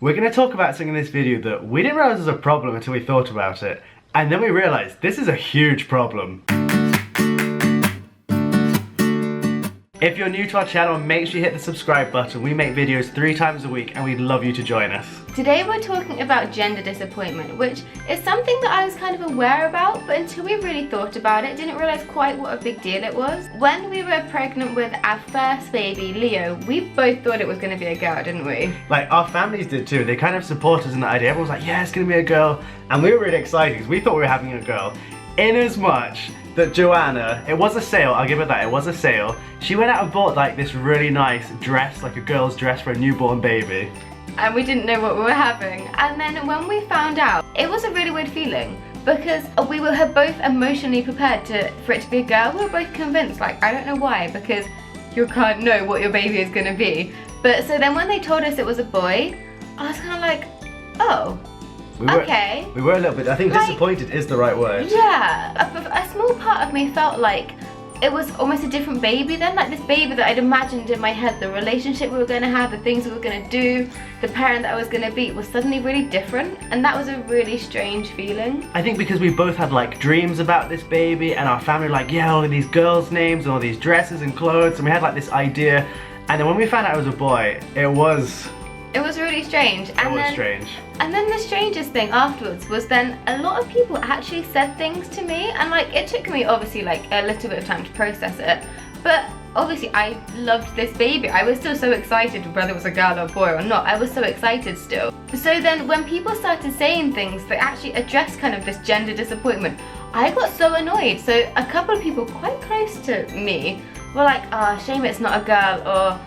We're going to talk about something in this video that we didn't realize was a problem until we thought about it. And then we realized this is a huge problem. If you're new to our channel, make sure you hit the subscribe button. We make videos 3 times a week and we'd love you to join us. Today we're talking about gender disappointment, which is something that I was kind of aware about, but until we really thought about it, didn't realize quite what a big deal it was. When we were pregnant with our first baby, Leo, we both thought it was going to be a girl, didn't we? Like, our families did too. They kind of support us in that idea. Everyone was like, yeah, it's going to be a girl. And we were really excited because we thought we were having a girl. In as much that Joanna, it was a sale, I'll give her that, it was a sale. She went out and bought like this really nice dress, like a girl's dress for a newborn baby. And we didn't know what we were having. And then when we found out, it was a really weird feeling because we were both emotionally prepared for it to be a girl. We were both convinced, like, I don't know why, because you can't know what your baby is going to be. But so then when they told us it was a boy, I was kind of like, oh. Okay. We were a little bit, I think, like, disappointed is the right word. Yeah, a small part of me felt like it was almost a different baby then, like this baby that I'd imagined in my head, the relationship we were going to have, the things we were going to do, the parent that I was going to be was suddenly really different, and that was a really strange feeling. I think because we both had like dreams about this baby, and our family were like, yeah, all of these girls' names, all these dresses and clothes, and we had like this idea, and then when we found out it was a boy, it was really strange. And then the strangest thing afterwards was then a lot of people actually said things to me, and like it took me obviously like a little bit of time to process it, but obviously I loved this baby. I was still so excited whether it was a girl or a boy or not. I was so excited still. So then when people started saying things that actually addressed kind of this gender disappointment, I got so annoyed. So a couple of people quite close to me were like, oh, shame it's not a girl, or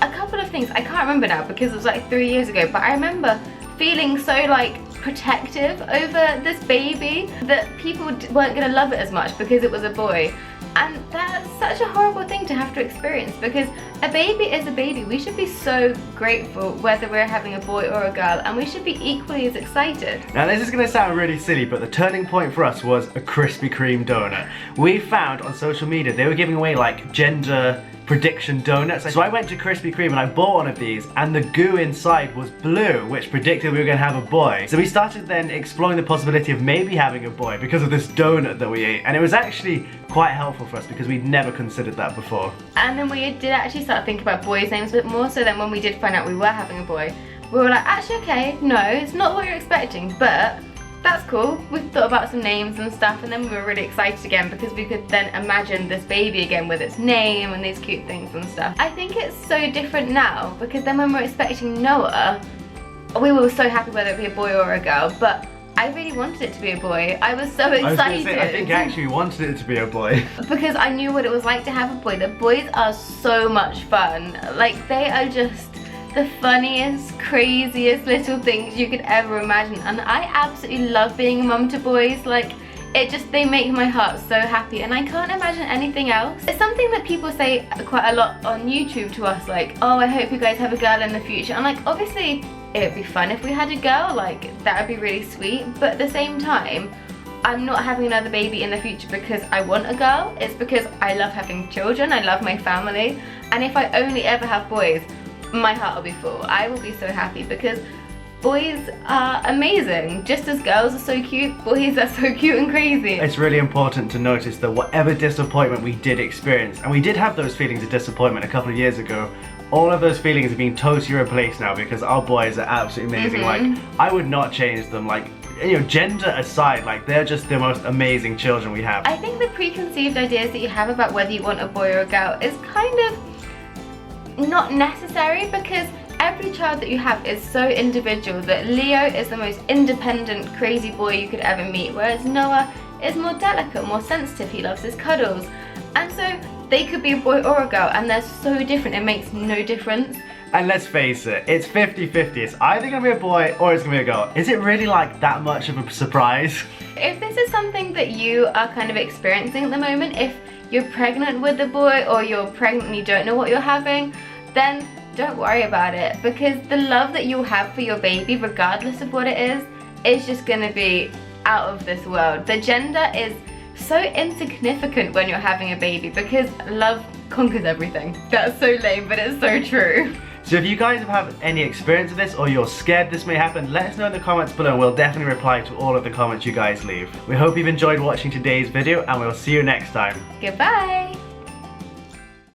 a couple of things. I can't remember now because it was like 3 years ago, but I remember feeling so like protective over this baby that people weren't going to love it as much because it was a boy. And that's such a horrible thing to have to experience, because a baby is a baby. We should be so grateful whether we're having a boy or a girl, and we should be equally as excited. Now this is going to sound really silly, but the turning point for us was a Krispy Kreme donut. We found on social media they were giving away like gender prediction donuts. So I went to Krispy Kreme and I bought one of these, and the goo inside was blue, which predicted we were going to have a boy. So we started then exploring the possibility of maybe having a boy because of this donut that we ate, and it was actually quite helpful for us because we'd never considered that before. And then we did actually start thinking about boys' names a bit more, so then when we did find out we were having a boy, we were like, actually okay, no, it's not what you're expecting, but that's cool. We thought about some names and stuff, and then we were really excited again because we could then imagine this baby again with its name and these cute things and stuff. I think it's so different now because then when we're expecting Noah, we were so happy whether it be a boy or a girl, but I really wanted it to be a boy. I was so excited. I was gonna say, I think I actually wanted it to be a boy. Because I knew what it was like to have a boy. The boys are so much fun. Like, they are just the funniest, craziest little things you could ever imagine, and I absolutely love being a mum to boys. Like, they make my heart so happy, and I can't imagine anything else. It's something that people say quite a lot on YouTube to us, like, oh, I hope you guys have a girl in the future. And like, obviously it would be fun if we had a girl, like that would be really sweet, but at the same time I'm not having another baby in the future because I want a girl. It's because I love having children, I love my family, and if I only ever have boys, my heart will be full. I will be so happy because boys are amazing. Just as girls are so cute, boys are so cute and crazy. It's really important to notice that whatever disappointment we did experience, and we did have those feelings of disappointment a couple of years ago, all of those feelings have been totally replaced now because our boys are absolutely amazing. Like, I would not change them. Like, you know, gender aside, like, they're just the most amazing children we have. I think the preconceived ideas that you have about whether you want a boy or a girl is kind of not necessary, because every child that you have is so individual. That Leo is the most independent, crazy boy you could ever meet, whereas Noah is more delicate, more sensitive, he loves his cuddles. And so they could be a boy or a girl, and they're so different, it makes no difference. And let's face it, it's 50-50. It's either gonna be a boy or it's gonna be a girl. Is it really like that much of a surprise? If this is something that you are kind of experiencing at the moment, if you're pregnant with a boy or you're pregnant and you don't know what you're having, then don't worry about it, because the love that you'll have for your baby, regardless of what it is just gonna be out of this world. The gender is so insignificant when you're having a baby because love conquers everything. That's so lame, but it's so true. So So if you guys have had any experience of this or you're scared this may happen, let us know in the comments below and we'll definitely reply to all of the comments you guys leave. We hope you've enjoyed watching today's video and we'll see you next time. Goodbye.